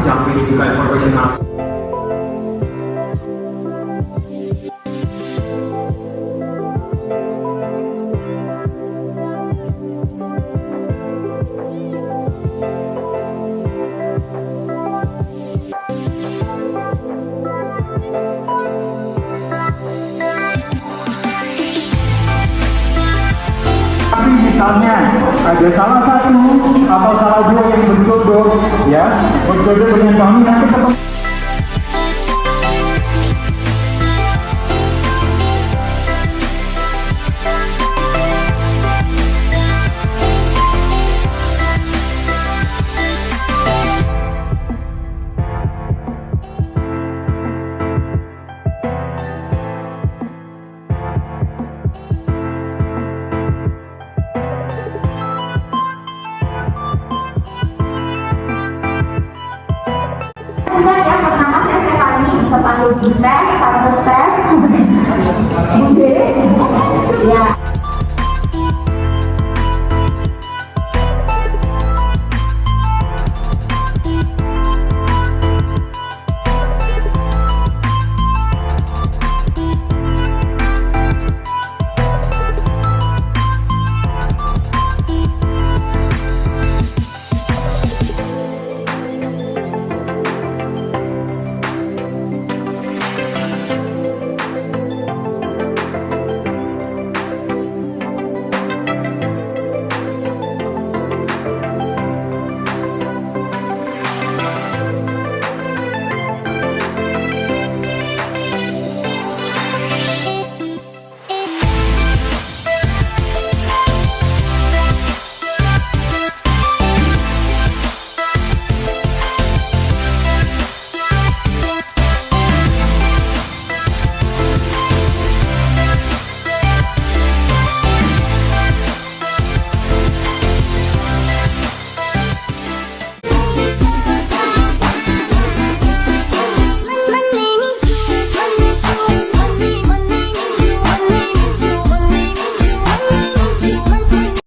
yang pilih juga yang profesional. Tapi misalnya ada salah satu atau salah dua yang berjodoh, ya, berjodoh dengan kami nanti ketemu. Bukan yang pertama saya Stefani, bisa panggil Steph, Tante Steph, Bude, ya.